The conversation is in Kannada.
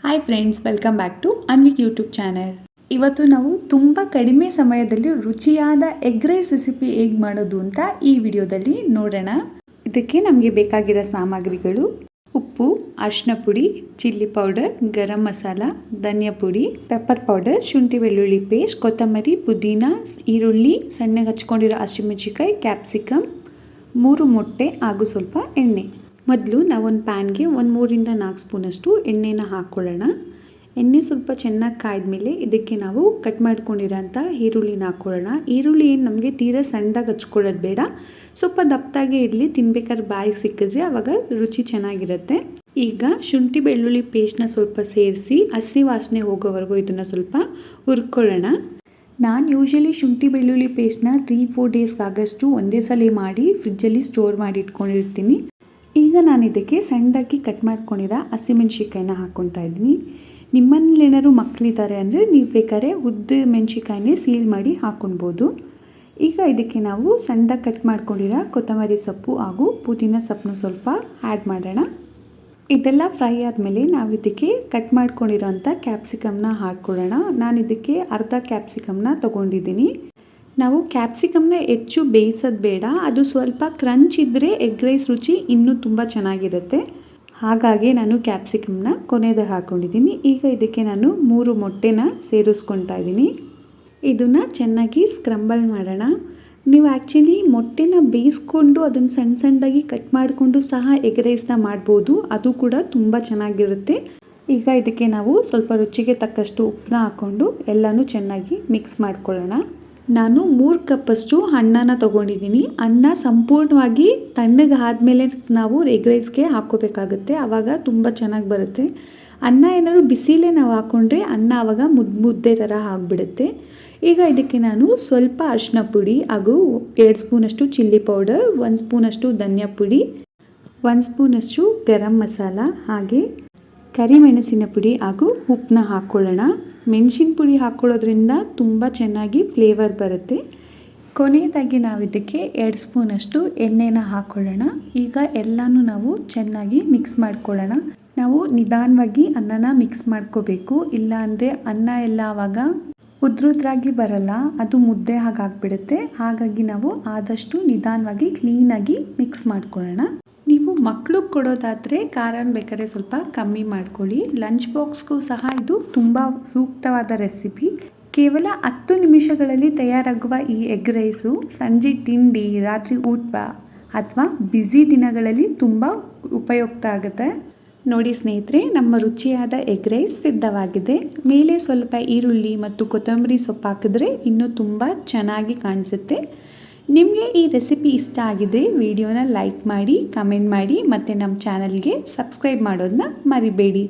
Hi friends, welcome back to Anvik YouTube channel. ಇವತ್ತು ನಾವು ತುಂಬ ಕಡಿಮೆ ಸಮಯದಲ್ಲಿ ರುಚಿಯಾದ ಎಗ್ ರೈಸ್ ರೆಸಿಪಿ ಹೇಗೆ ಮಾಡೋದು ಅಂತ ಈ ವಿಡಿಯೋದಲ್ಲಿ ನೋಡೋಣ. ಇದಕ್ಕೆ ನಮಗೆ ಬೇಕಾಗಿರೋ ಸಾಮಗ್ರಿಗಳು: ಉಪ್ಪು, ಅರಿಶಿನ ಪುಡಿ, ಚಿಲ್ಲಿ ಪೌಡರ್, ಗರಂ ಮಸಾಲ, ಧನಿಯಾ ಪುಡಿ, ಪೆಪ್ಪರ್ ಪೌಡರ್, ಶುಂಠಿ ಬೆಳ್ಳುಳ್ಳಿ ಪೇಸ್ಟ್, ಕೊತ್ತಂಬರಿ, ಪುದೀನ, ಈರುಳ್ಳಿ, ಸಣ್ಣಗೆ ಹಚ್ಕೊಂಡಿರೋ ಹಸಿಮೆಣಸಿನಕಾಯಿ, ಕ್ಯಾಪ್ಸಿಕಮ್, 3 ಮೊಟ್ಟೆ ಹಾಗೂ ಸ್ವಲ್ಪ ಎಣ್ಣೆ. ಮೊದಲು ನಾವೊಂದು ಪ್ಯಾನ್ಗೆ 3 ರಿಂದ 4 ಸ್ಪೂನಷ್ಟು ಎಣ್ಣೆನ ಹಾಕ್ಕೊಳ್ಳೋಣ. ಎಣ್ಣೆ ಸ್ವಲ್ಪ ಚೆನ್ನಾಗಿ ಕಾಯ್ದ್ಮೇಲೆ ಇದಕ್ಕೆ ನಾವು ಕಟ್ ಮಾಡ್ಕೊಂಡಿರೋಂಥ ಈರುಳ್ಳಿನ ಹಾಕ್ಕೊಳ್ಳೋಣ. ಈರುಳ್ಳಿ ಏನು ನಮಗೆ ತೀರಾ ಸಣ್ಣದಾಗಿ ಹಚ್ಕೊಳ್ಳೋದು ಬೇಡ, ಸ್ವಲ್ಪ ದಪ್ಪದಾಗೆ ಇರಲಿ. ತಿನ್ಬೇಕಾದ್ರೆ ಬಾಯಿಗೆ ಸಿಕ್ಕಿದ್ರೆ ಆವಾಗ ರುಚಿ ಚೆನ್ನಾಗಿರುತ್ತೆ. ಈಗ ಶುಂಠಿ ಬೆಳ್ಳುಳ್ಳಿ ಪೇಸ್ಟ್ನ ಸ್ವಲ್ಪ ಸೇರಿಸಿ ಹಸಿ ವಾಸನೆ ಹೋಗೋವರೆಗೂ ಇದನ್ನು ಸ್ವಲ್ಪ ಹುರ್ಕೊಳ್ಳೋಣ. ನಾನು ಯೂಶಲಿ ಶುಂಠಿ ಬೆಳ್ಳುಳ್ಳಿ ಪೇಸ್ಟ್ನ 3-4 ಡೇಸ್ಗಾಗಷ್ಟು ಒಂದೇ ಸಲ ಮಾಡಿ ಫ್ರಿಜ್ಜಲ್ಲಿ ಸ್ಟೋರ್ ಮಾಡಿ ಇಟ್ಕೊಂಡಿರ್ತೀನಿ. ಈಗ ನಾನು ಇದಕ್ಕೆ ಸಣ್ಣದಾಗಿ ಕಟ್ ಮಾಡ್ಕೊಂಡಿರೋ ಹಸಿಮೆಣ್ಸಿಕಾಯಿನ ಹಾಕ್ಕೊತಾ ಇದ್ದೀನಿ. ನಿಮ್ಮನೇಲಿ ಏನಾದ್ರು ಮಕ್ಕಳಿದ್ದಾರೆ ಅಂದರೆ ನೀವು ಬೇಕಾದ್ರೆ ಉದ್ದ ಮೆಣಸಿಕಾಯಿನೇ ಸೀಲ್ ಮಾಡಿ ಹಾಕ್ಕೊಳ್ಬೋದು. ಈಗ ಇದಕ್ಕೆ ನಾವು ಸಣ್ಣದಾಗಿ ಕಟ್ ಮಾಡ್ಕೊಂಡಿರೋ ಕೊತ್ತಂಬರಿ ಸೊಪ್ಪು ಹಾಗೂ ಪುದೀನ ಸೊಪ್ಪನ್ನು ಸ್ವಲ್ಪ ಆ್ಯಡ್ ಮಾಡೋಣ. ಇದೆಲ್ಲ ಫ್ರೈ ಆದಮೇಲೆ ನಾವು ಇದಕ್ಕೆ ಕಟ್ ಮಾಡ್ಕೊಂಡಿರೋಂಥ ಕ್ಯಾಪ್ಸಿಕಮ್ನ ಹಾಕ್ಕೊಳ್ಳೋಣ. ನಾನು ಇದಕ್ಕೆ ಅರ್ಧ ಕ್ಯಾಪ್ಸಿಕಮ್ನ ತೊಗೊಂಡಿದ್ದೀನಿ. ನಾವು ಕ್ಯಾಪ್ಸಿಕಮ್ನ ಹೆಚ್ಚು ಬೇಯಿಸೋದು ಬೇಡ, ಅದು ಸ್ವಲ್ಪ ಕ್ರಂಚ್ ಇದ್ದರೆ ಎಗ್ ರೈಸ್ ರುಚಿ ಇನ್ನೂ ತುಂಬ ಚೆನ್ನಾಗಿರುತ್ತೆ. ಹಾಗಾಗಿ ನಾನು ಕ್ಯಾಪ್ಸಿಕಮ್ನ ಕೊನೆಯದಾಗಿ ಹಾಕ್ಕೊಂಡಿದ್ದೀನಿ. ಈಗ ಇದಕ್ಕೆ ನಾನು 3 ಮೊಟ್ಟೆನ ಸೇರಿಸ್ಕೊತಾ ಇದ್ದೀನಿ. ಇದನ್ನು ಚೆನ್ನಾಗಿ ಸ್ಕ್ರಂಬಲ್ ಮಾಡೋಣ. ನೀವು ಆ್ಯಕ್ಚುಲಿ ಮೊಟ್ಟೆನ ಬೇಯಿಸ್ಕೊಂಡು ಅದನ್ನು ಸಣ್ಣದಾಗಿ ಕಟ್ ಮಾಡಿಕೊಂಡು ಸಹ ಎಗ್ ರೈಸ್ನ ಮಾಡ್ಬೋದು, ಅದು ಕೂಡ ತುಂಬ ಚೆನ್ನಾಗಿರುತ್ತೆ. ಈಗ ಇದಕ್ಕೆ ನಾವು ಸ್ವಲ್ಪ ರುಚಿಗೆ ತಕ್ಕಷ್ಟು ಉಪ್ಪನ್ನ ಹಾಕ್ಕೊಂಡು ಎಲ್ಲನೂ ಚೆನ್ನಾಗಿ ಮಿಕ್ಸ್ ಮಾಡ್ಕೊಳ್ಳೋಣ. ನಾನು 3 ಕಪ್ಪಷ್ಟು ಅನ್ನನ ತೊಗೊಂಡಿದ್ದೀನಿ. ಅನ್ನ ಸಂಪೂರ್ಣವಾಗಿ ತಣ್ಣಗೆ ಆದಮೇಲೆ ನಾವು ಎಗ್ ರೈಸ್ಗೆ ಹಾಕ್ಕೋಬೇಕಾಗುತ್ತೆ, ಆವಾಗ ತುಂಬ ಚೆನ್ನಾಗಿ ಬರುತ್ತೆ. ಅನ್ನ ಏನಾದ್ರು ಬಿಸಿಲೇ ನಾವು ಹಾಕ್ಕೊಂಡ್ರೆ ಅನ್ನ ಆವಾಗ ಮುದ್ದೆ ಥರ ಆಗಿಬಿಡುತ್ತೆ. ಈಗ ಇದಕ್ಕೆ ನಾನು ಸ್ವಲ್ಪ ಅರಿಶಿನ ಪುಡಿ ಹಾಗೂ 2 ಸ್ಪೂನಷ್ಟು ಚಿಲ್ಲಿ ಪೌಡರ್, 1 ಸ್ಪೂನಷ್ಟು ಧನಿಯಾ ಪುಡಿ, 1 ಸ್ಪೂನಷ್ಟು ಗರಂ ಮಸಾಲ, ಹಾಗೆ ಕರಿಮೆಣಸಿನ ಪುಡಿ ಹಾಗೂ ಉಪ್ಪನ್ನ ಹಾಕ್ಕೊಳ್ಳೋಣ. ಮೆಣಸಿನ ಪುಡಿ ಹಾಕ್ಕೊಳ್ಳೋದ್ರಿಂದ ತುಂಬ ಚೆನ್ನಾಗಿ ಫ್ಲೇವರ್ ಬರುತ್ತೆ. ಕೊನೆಯದಾಗಿ ನಾವು ಇದಕ್ಕೆ 2 ಸ್ಪೂನಷ್ಟು ಎಣ್ಣೆನ ಹಾಕ್ಕೊಳ್ಳೋಣ. ಈಗ ಎಲ್ಲನೂ ನಾವು ಚೆನ್ನಾಗಿ ಮಿಕ್ಸ್ ಮಾಡ್ಕೊಳ್ಳೋಣ. ನಾವು ನಿಧಾನವಾಗಿ ಅನ್ನನ ಮಿಕ್ಸ್ ಮಾಡ್ಕೋಬೇಕು, ಇಲ್ಲ ಅಂದರೆ ಅನ್ನ ಎಲ್ಲ ಆವಾಗ ಉದ್ರುದ್ರಾಗಿ ಬರಲ್ಲ, ಅದು ಮುದ್ದೆ ಹಾಗಾಗ್ಬಿಡುತ್ತೆ. ಹಾಗಾಗಿ ನಾವು ಆದಷ್ಟು ನಿಧಾನವಾಗಿ ಕ್ಲೀನಾಗಿ ಮಿಕ್ಸ್ ಮಾಡ್ಕೊಳ್ಳೋಣ. ನೀವು ಮಕ್ಕಳಿಗೆ ಕೊಡೋದಾದರೆ ಖಾರನ ಬೇಕಾದ್ರೆ ಸ್ವಲ್ಪ ಕಮ್ಮಿ ಮಾಡ್ಕೊಳ್ಳಿ. ಲಂಚ್ ಬಾಕ್ಸ್ಗೂ ಸಹ ಇದು ತುಂಬ ಸೂಕ್ತವಾದ ರೆಸಿಪಿ. ಕೇವಲ 10 ನಿಮಿಷಗಳಲ್ಲಿ ತಯಾರಾಗುವ ಈ ಎಗ್ ರೈಸು ಸಂಜೆ ತಿಂಡಿ, ರಾತ್ರಿ ಊಟ ಅಥವಾ ಬ್ಯುಸಿ ದಿನಗಳಲ್ಲಿ ತುಂಬ ಉಪಯುಕ್ತ ಆಗುತ್ತೆ. ನೋಡಿ ಸ್ನೇಹಿತರೆ, ನಮ್ಮ ರುಚಿಯಾದ ಎಗ್ ರೈಸ್ ಸಿದ್ಧವಾಗಿದೆ. ಮೇಲೆ ಸ್ವಲ್ಪ ಈರುಳ್ಳಿ ಮತ್ತು ಕೊತ್ತಂಬರಿ ಸೊಪ್ಪು ಹಾಕಿದ್ರೆ ಇನ್ನೂ ತುಂಬ ಚೆನ್ನಾಗಿ ಕಾಣಿಸುತ್ತೆ. ನಿಮಗೆ ಈ ರೆಸಿಪಿ ಇಷ್ಟ ಆಗಿದ್ರೆ ವಿಡಿಯೋನ ಲೈಕ್ ಮಾಡಿ, ಕಮೆಂಟ್ ಮಾಡಿ ಮತ್ತು ನಮ್ಮ ಚಾನಲ್ಗೆ ಸಬ್ಸ್ಕ್ರೈಬ್ ಮಾಡೋದನ್ನ ಮರಿಬೇಡಿ.